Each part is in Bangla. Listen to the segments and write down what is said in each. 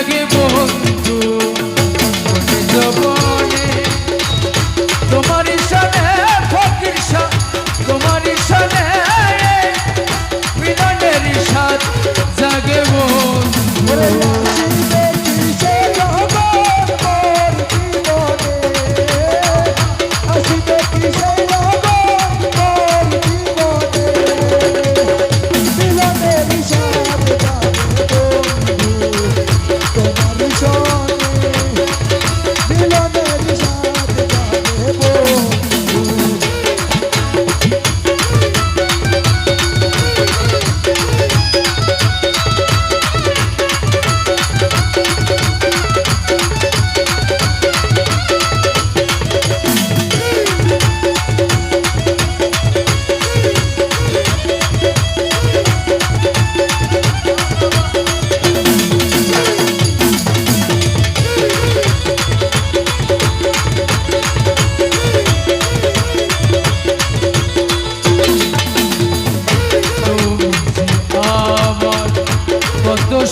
জাগে বন্ধু মনে জবনে তোমার শানে ফকির শাহ তোমার শানে মিলনের সাথ জাগে বন্ধু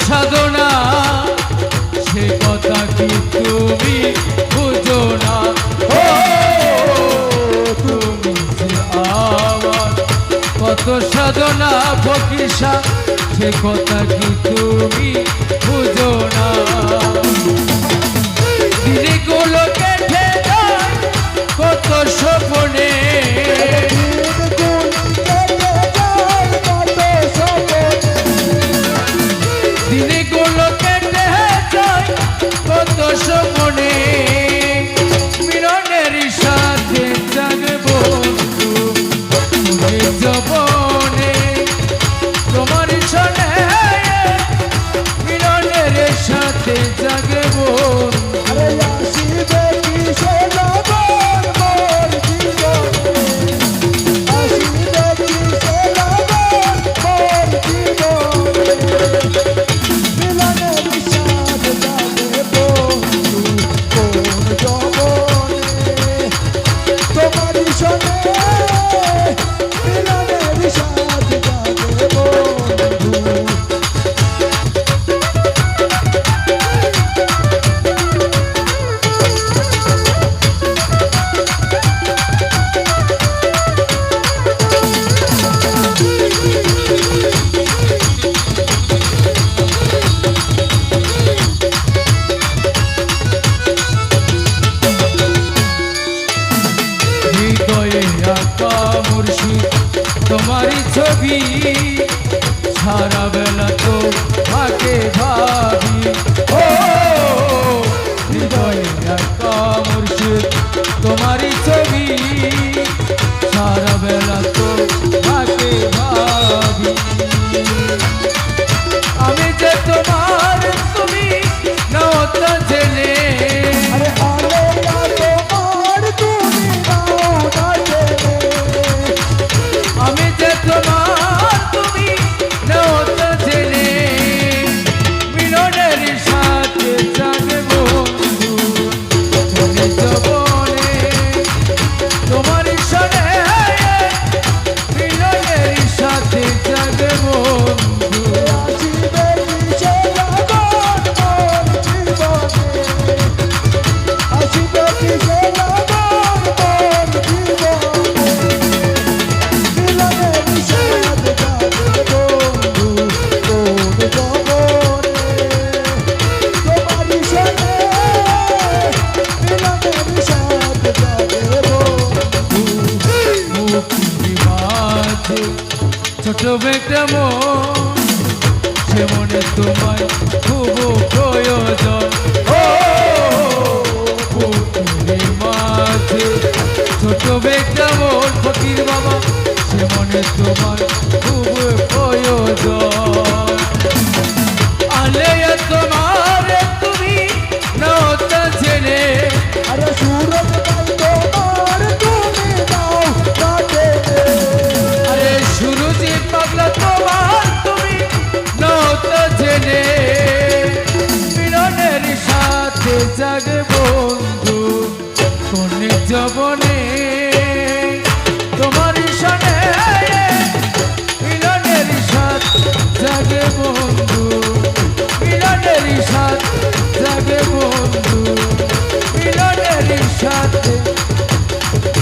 সাধনা সে কথা কি তুমি বুঝো না তুমি যে আমার কত সাধনা ফকির শাহ সে কথা কি তুমি বুঝো না দিনগুলো কেটে যায় কত স্বপ্নে দিনগুলো কেটে যায় কত স্বপ্নে মিলনের সাথে জাগে বন্ধু জবনে তোমার শোনে মিলনের সাথে জাগে তোমারই ছবি সারা বেলা তো থাকে ভাবি ও হৃদয়ে একা মুর্শিদ তোমারই ছবি সারা বেলা তো থাকে ভাবি আমি যে তোমার তুমি নাও তা জেনে আমি যে তোমার তুমি নাও তা জেনে মিলনের সাথে জাগে বন্ধু তুমি জবনে তোমার শোনে মিলনের সাথে জাগে বন্ধু ছোট একটা মন সে মনে তোমায় খুব প্রয়োজন ও মাঝে ছোট একটা মন ফকির বাবা সে মনে তোমার খুব প্রয়োজন আলে তোমার তুমি নাও তা জেনে আরে সুরত তোমার তুমি নাও তা জেনে আরে সুরজি পাগলা তোমার তুমি নাও তা জেনে মিলনের সাথে জাগে বন্ধু কোন জবনে তোমার